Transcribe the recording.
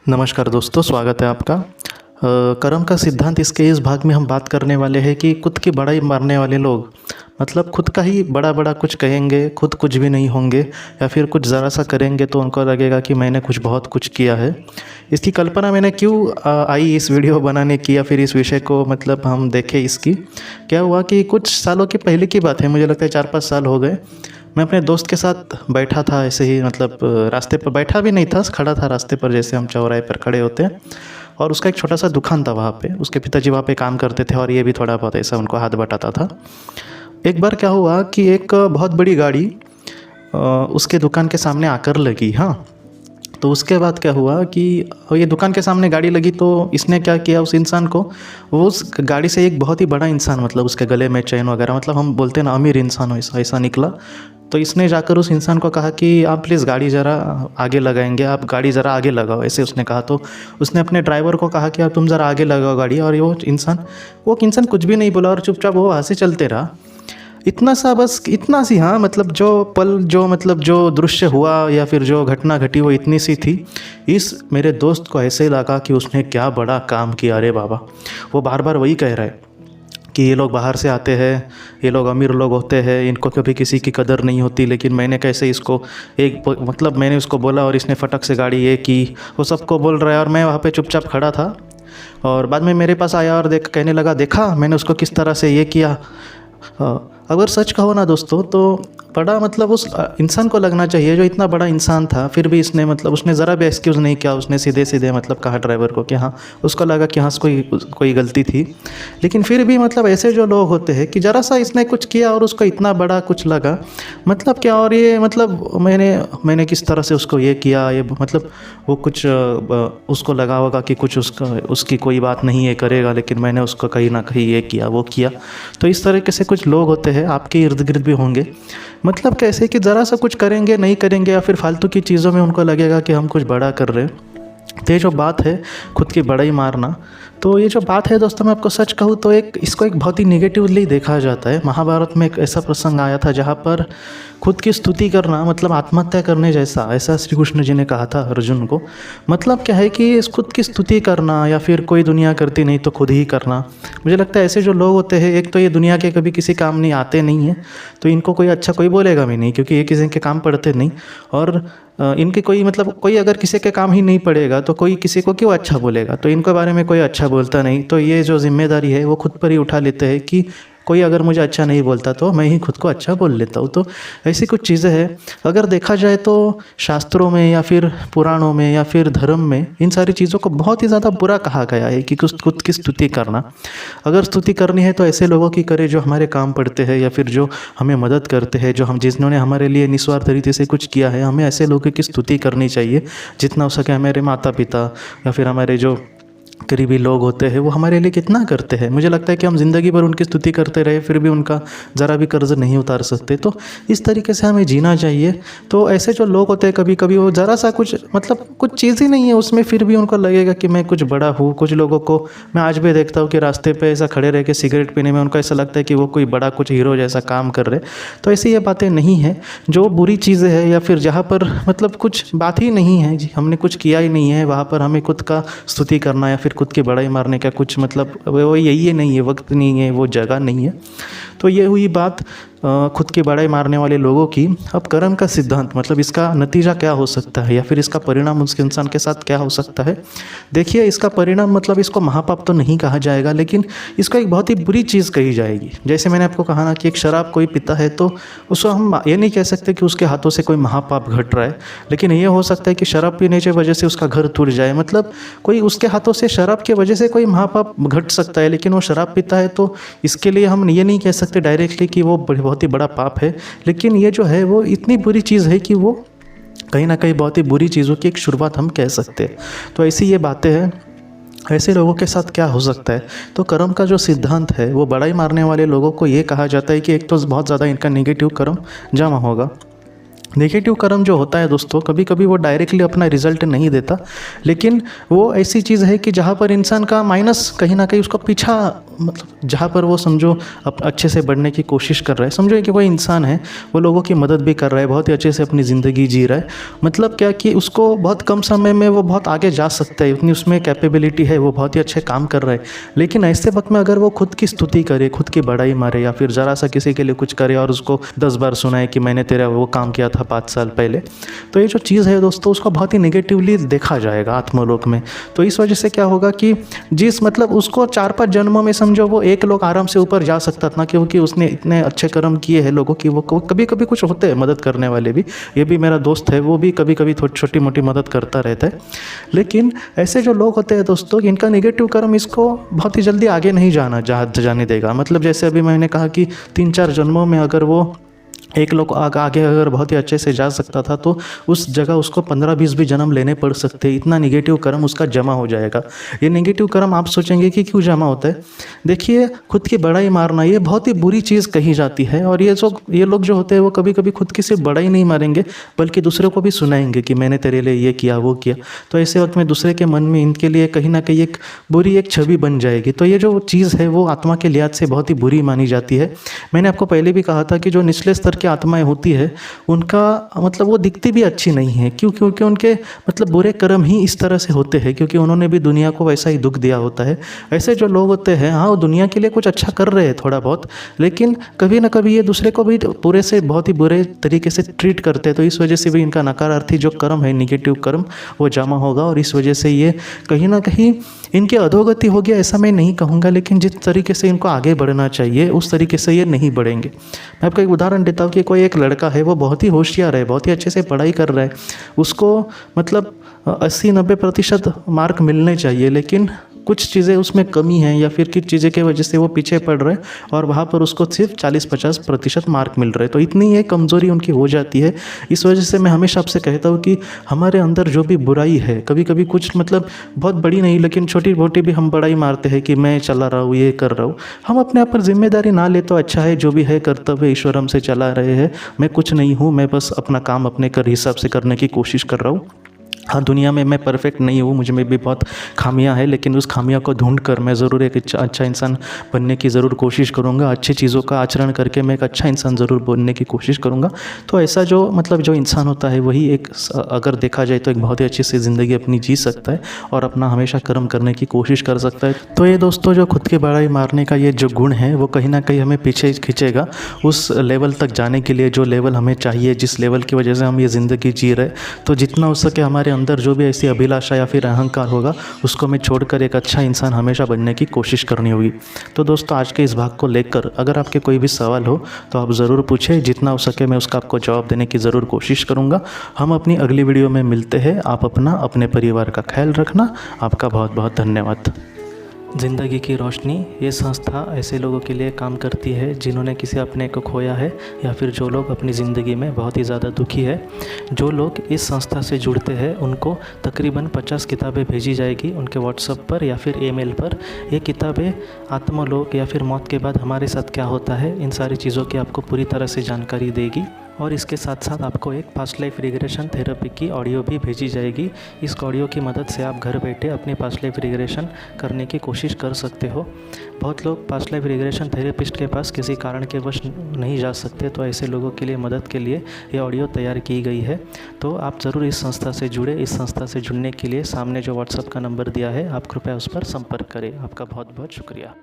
नमस्कार दोस्तों, स्वागत है आपका। कर्म का सिद्धांत इसके इस भाग में हम बात करने वाले हैं कि खुद की बड़ाई मारने वाले लोग मतलब खुद का ही बड़ा बड़ा कुछ कहेंगे, खुद कुछ भी नहीं होंगे या फिर कुछ ज़रा सा करेंगे तो उनको लगेगा कि मैंने कुछ बहुत कुछ किया है। इसकी कल्पना मैंने क्यों आई इस वीडियो बनाने की या फिर इस विषय को मतलब हम देखें। इसकी क्या हुआ कि कुछ सालों के पहले की बात है, मुझे लगता है 4-5 साल हो गए। मैं अपने दोस्त के साथ बैठा था, ऐसे ही मतलब रास्ते पर बैठा भी नहीं था, खड़ा था रास्ते पर, जैसे हम चौराहे पर खड़े होते हैं। और उसका एक छोटा सा दुकान था वहाँ पे, उसके पिताजी वहाँ पे काम करते थे और ये भी थोड़ा बहुत ऐसा उनको हाथ बटाता था। एक बार क्या हुआ कि एक बहुत बड़ी गाड़ी उसके दुकान के सामने आकर लगी। हाँ, तो उसके बाद क्या हुआ कि ये दुकान के सामने गाड़ी लगी तो इसने क्या किया, उस इंसान को, वो उस गाड़ी से एक बहुत ही बड़ा इंसान, मतलब उसके गले में चैन वगैरह, मतलब हम बोलते हैं ना अमीर इंसान, ऐसा ऐसा निकला। तो इसने जाकर उस इंसान को कहा कि आप प्लीज़ गाड़ी ज़रा आगे लगाएंगे, आप गाड़ी ज़रा आगे लगाओ, ऐसे उसने कहा। तो उसने अपने ड्राइवर को कहा कि आप तुम ज़रा आगे लगाओ गाड़ी, और वो इंसान कुछ भी नहीं बोला और चुपचाप वो वहाँ से चलते रहा। इतना सा, बस इतना सी। हाँ, मतलब जो दृश्य हुआ या फिर जो घटना घटी वो इतनी सी थी। इस मेरे दोस्त को ऐसे ही लगा कि उसने क्या बड़ा काम किया। अरे बाबा, वो बार बार वही कह रहा है कि ये लोग बाहर से आते हैं, ये लोग अमीर लोग होते हैं, इनको कभी किसी की कदर नहीं होती, लेकिन मैंने कैसे इसको मैंने उसको बोला और इसने फटक से गाड़ी ये की। वो सबको बोल रहा है और मैं वहाँ पे चुपचाप खड़ा था। और बाद में मेरे पास आया और कहने लगा, देखा मैंने उसको किस तरह से ये किया। अगर सच कहो ना दोस्तों, तो बड़ा मतलब उस इंसान को लगना चाहिए, जो इतना बड़ा इंसान था, फिर भी इसने उसने ज़रा भी एक्सक्यूज़ नहीं किया। उसने सीधे सीधे कहा ड्राइवर को कि हाँ, उसको लगा कि हाँ कोई गलती थी। लेकिन फिर भी ऐसे जो लोग होते हैं कि ज़रा सा इसने कुछ किया और उसको इतना बड़ा कुछ लगा, क्या। और ये मैंने किस तरह से उसको ये किया, ये वो कुछ उसको लगा होगा कि कुछ उसकी कोई बात नहीं है करेगा, लेकिन मैंने उसको कहीं ना कहीं ये किया वो किया। तो इस तरीके से कुछ लोग होते हैं, आपके इर्द गिर्द भी होंगे। कैसे कि ज़रा सा कुछ करेंगे, नहीं करेंगे या फिर फालतू की चीज़ों में उनको लगेगा कि हम कुछ बड़ा कर रहे हैं। तो ये जो बात है खुद की बड़ाई मारना, तो ये जो बात है दोस्तों, मैं आपको सच कहूँ तो इसको एक बहुत ही निगेटिवली देखा जाता है। महाभारत में एक ऐसा प्रसंग आया था जहाँ पर खुद की स्तुति करना आत्महत्या करने जैसा, ऐसा श्री कृष्ण जी ने कहा था अर्जुन को। क्या है कि इस खुद की स्तुति करना या फिर कोई दुनिया करती नहीं तो खुद ही करना। मुझे लगता है ऐसे जो लोग होते हैं, एक तो ये दुनिया के कभी किसी काम नहीं आते नहीं हैं, तो इनको कोई बोलेगा भी नहीं, क्योंकि ये किसी के काम पड़ते नहीं। और इनके कोई अगर किसी के काम ही नहीं पड़ेगा तो कोई किसी को क्यों अच्छा बोलेगा, तो इनके बारे में कोई अच्छा बोलता नहीं। तो ये जो जिम्मेदारी है वो खुद पर ही उठा लेते हैं कि कोई अगर मुझे अच्छा नहीं बोलता तो मैं ही खुद को अच्छा बोल लेता हूँ। तो ऐसी कुछ चीज़ें हैं। अगर देखा जाए तो शास्त्रों में या फिर पुराणों में या फिर धर्म में इन सारी चीज़ों को बहुत ही ज़्यादा बुरा कहा गया है कि खुद की स्तुति करना। अगर स्तुति करनी है तो ऐसे लोगों की करे जो हमारे काम पड़ते हैं या फिर जो हमें मदद करते हैं, जिन्होंने हमारे लिए निस्वार्थ रीति से कुछ किया है। हमें ऐसे लोगों की स्तुति करनी चाहिए जितना हो सके। हमारे माता पिता या फिर हमारे जो करीबी लोग होते हैं वो हमारे लिए कितना करते हैं। मुझे लगता है कि हम ज़िंदगी भर उनकी स्तुति करते रहे फिर भी उनका ज़रा भी कर्ज नहीं उतार सकते। तो इस तरीके से हमें जीना चाहिए। तो ऐसे जो लोग होते हैं कभी कभी वो ज़रा सा कुछ चीज़ ही नहीं है उसमें, फिर भी उनको लगेगा कि मैं कुछ बड़ा हूँ। कुछ लोगों को मैं आज भी देखता हूँ कि रास्ते पे ऐसा खड़े रह के सिगरेट पीने में उनको ऐसा लगता है कि वो कोई बड़ा कुछ हीरो जैसा काम कर रहे। तो ऐसी ये बातें नहीं है। जो बुरी चीज़ें हैं या फिर जहाँ पर कुछ बात ही नहीं है, हमने कुछ किया ही नहीं है, वहाँ पर हमें खुद का स्तुति करना या फिर खुद की बड़ाई मारने का कुछ वो यही है नहीं है, वक्त नहीं है, वो जगह नहीं है। तो ये हुई बात खुद की बड़ाई मारने वाले लोगों की। अब कर्म का सिद्धांत इसका नतीजा क्या हो सकता है या फिर इसका परिणाम उसके इंसान के साथ क्या हो सकता है। देखिए, इसका परिणाम इसको महापाप तो नहीं कहा जाएगा, लेकिन इसको एक बहुत ही बुरी चीज़ कही जाएगी। जैसे मैंने आपको कहा ना कि एक शराब कोई पीता है तो उसको हम ये नहीं कह सकते कि उसके हाथों से कोई महापाप घट रहा है, लेकिन ये हो सकता है कि शराब पीने की वजह से उसका घर टूट जाए। कोई उसके हाथों से शराब की वजह से कोई महापाप घट सकता है, लेकिन वो शराब पीता है तो इसके लिए हम ये नहीं कह सकते डायरेक्टली कि वो बहुत ही बड़ा पाप है। लेकिन ये जो है वो इतनी बुरी चीज़ है कि वो कहीं ना कहीं बहुत ही बुरी चीज़ों की एक शुरुआत हम कह सकते हैं। तो ऐसी ये बातें हैं। ऐसे लोगों के साथ क्या हो सकता है, तो कर्म का जो सिद्धांत है वो बड़ाई मारने वाले लोगों को ये कहा जाता है कि एक तो बहुत ज़्यादा इनका नेगेटिव कर्म जमा होगा। नेगेटिव कर्म जो होता है दोस्तों, कभी कभी वो डायरेक्टली अपना रिजल्ट नहीं देता, लेकिन वो ऐसी चीज़ है कि जहाँ पर इंसान का माइनस कहीं ना कहीं उसका पीछा, मतलब जहाँ पर वो समझो अब अच्छे से बढ़ने की कोशिश कर रहा है, समझो कि कोई इंसान है वो लोगों की मदद भी कर रहा है, बहुत ही अच्छे से अपनी ज़िंदगी जी रहा है, मतलब क्या कि उसको बहुत कम समय में वो बहुत आगे जा सकता है, उतनी उसमें कैपेबिलिटी है, वो बहुत ही अच्छे काम कर रहा है। लेकिन ऐसे वक्त में अगर वो खुद की स्तुति करे, खुद की बड़ाई मारे, या फिर ज़रा सा किसी के लिए कुछ करे और उसको 10 बार सुनाए कि मैंने तेरा वो काम किया था 5 साल पहले, तो ये जो चीज़ है दोस्तों उसको बहुत ही नेगेटिवली देखा जाएगा आत्मलोक में। तो इस वजह से क्या होगा कि जिस मतलब उसको 4-5 जन्मों में समझो वो एक लोग आराम से ऊपर जा सकता था, क्योंकि उसने इतने अच्छे कर्म किए हैं लोगों की। वो कभी कभी कुछ होते हैं मदद करने वाले भी, ये भी मेरा दोस्त है, वो भी कभी कभी छोटी मोटी मदद करता रहता है। लेकिन ऐसे जो लोग होते हैं दोस्तों, इनका नेगेटिव कर्म इसको बहुत ही जल्दी आगे नहीं जाने देगा। मतलब जैसे अभी मैंने कहा कि 3-4 जन्मों में अगर वो एक लोग आगे अगर बहुत ही अच्छे से जा सकता था, तो उस जगह उसको 15-20 भी जन्म लेने पड़ सकते, इतना नेगेटिव कर्म उसका जमा हो जाएगा। ये नेगेटिव कर्म आप सोचेंगे कि क्यों जमा होता है। देखिए, खुद की बड़ाई मारना ये बहुत ही बुरी चीज़ कही जाती है, और ये लोग जो होते हैं वो कभी कभी खुद की सिर्फ बड़ाई नहीं मारेंगे, बल्कि दूसरे को भी सुनाएंगे कि मैंने तेरे लिए ये किया वो किया। तो ऐसे वक्त में दूसरे के मन में इनके लिए कहीं ना कहीं एक बुरी एक छवि बन जाएगी। तो ये जो चीज़ है वो आत्मा के लिहाज से बहुत ही बुरी मानी जाती है। मैंने आपको पहले भी कहा था कि जो निचले स्तर की आत्माएं होती है उनका मतलब वो दिखती भी अच्छी नहीं है। क्यों? क्योंकि उनके मतलब बुरे कर्म ही इस तरह से होते हैं, क्योंकि उन्होंने भी दुनिया को वैसा ही दुख दिया होता है। ऐसे जो लोग होते हैं, हाँ वो दुनिया के लिए कुछ अच्छा कर रहे हैं थोड़ा बहुत, लेकिन कभी ना कभी ये दूसरे को भी पूरे से बहुत ही बुरे तरीके से ट्रीट करते हैं। तो इस वजह से भी इनका नकारार्थी जो कर्म है, निगेटिव कर्म, वो जमा होगा, और इस वजह से ये कहीं ना कहीं इनकी अधोगति होगी ऐसा मैं नहीं कहूँगा, लेकिन जिस तरीके से इनको आगे बढ़ना चाहिए उस तरीके से ये नहीं बढ़ेंगे। मैं आपको एक उदाहरण देता हूँ कि कोई एक लड़का है, वो बहुत ही होशियार है, बहुत ही अच्छे से पढ़ाई कर रहा है, उसको मतलब 80-90% मार्क मिलने चाहिए, लेकिन कुछ चीज़ें उसमें कमी है या फिर किस चीज़ें की वजह से वो पीछे पड़ रहे हैं, और वहाँ पर उसको सिर्फ 40-50% मार्क मिल रहे हैं। तो इतनी ये कमज़ोरी उनकी हो जाती है। इस वजह से मैं हमेशा आपसे कहता हूँ कि हमारे अंदर जो भी बुराई है, कभी कभी कुछ मतलब बहुत बड़ी नहीं, लेकिन छोटी मोटी भी हम बड़ाई मारते हैं कि मैं चला रहा हूँ, ये कर रहा हूँ, हम अपने आप पर जिम्मेदारी ना ले तो अच्छा है। जो भी है कर्तव्य ईश्वर हमसे चला रहे हैं, मैं कुछ नहीं हूँ, मैं बस अपना काम अपने हिसाब से करने की कोशिश कर रहा हूँ। हाँ, दुनिया में मैं परफेक्ट नहीं हूँ, मुझ में भी बहुत खामियां हैं, लेकिन उस खामियां को ढूंढ कर मैं ज़रूर एक अच्छा इंसान बनने की ज़रूर कोशिश करूँगा। अच्छी चीज़ों का आचरण करके मैं एक अच्छा इंसान ज़रूर बनने की कोशिश करूँगा। तो ऐसा जो मतलब जो इंसान होता है वही एक अगर देखा जाए तो एक बहुत ही अच्छी सी ज़िंदगी अपनी जी सकता है और अपना हमेशा कर्म करने की कोशिश कर सकता है। तो ये दोस्तों, जो खुद की बड़ाई मारने का ये जो गुण है वो कहीं ना कहीं हमें पीछे खींचेगा उस लेवल तक जाने के लिए जो लेवल हमें चाहिए, जिस लेवल की वजह से हम ये ज़िंदगी जी रहे। तो जितना हो सके हमारे अंदर जो भी ऐसी अभिलाषा या फिर अहंकार होगा उसको हमें छोड़कर एक अच्छा इंसान हमेशा बनने की कोशिश करनी होगी। तो दोस्तों, आज के इस भाग को लेकर अगर आपके कोई भी सवाल हो तो आप ज़रूर पूछें, जितना हो सके मैं उसका आपको जवाब देने की ज़रूर कोशिश करूँगा। हम अपनी अगली वीडियो में मिलते हैं। आप अपना अपने परिवार का ख्याल रखना। आपका बहुत बहुत धन्यवाद। ज़िंदगी की रोशनी ये संस्था ऐसे लोगों के लिए काम करती है जिन्होंने किसी अपने को खोया है या फिर जो लोग अपनी ज़िंदगी में बहुत ही ज़्यादा दुखी है। जो लोग इस संस्था से जुड़ते हैं उनको तकरीबन 50 किताबें भेजी जाएगी उनके व्हाट्सएप पर या फिर ईमेल पर। ये किताबें आत्मलोक या फिर मौत के बाद हमारे साथ क्या होता है, इन सारी चीज़ों की आपको पूरी तरह से जानकारी देगी। और इसके साथ साथ आपको एक पास्ट लाइफ रिग्रेशन थेरेपी की ऑडियो भी भेजी जाएगी। इस ऑडियो की मदद से आप घर बैठे अपनी पास्ट लाइफ रिग्रेशन करने की कोशिश कर सकते हो। बहुत लोग पास्ट लाइफ रिग्रेशन थेरेपिस्ट के पास किसी कारण के वश नहीं जा सकते, तो ऐसे लोगों के लिए मदद के लिए ये ऑडियो तैयार की गई है। तो आप ज़रूर इस संस्था से जुड़े। इस संस्था से जुड़ने के लिए सामने जो व्हाट्सएप का नंबर दिया है आप कृपया उस पर संपर्क करें। आपका बहुत बहुत शुक्रिया।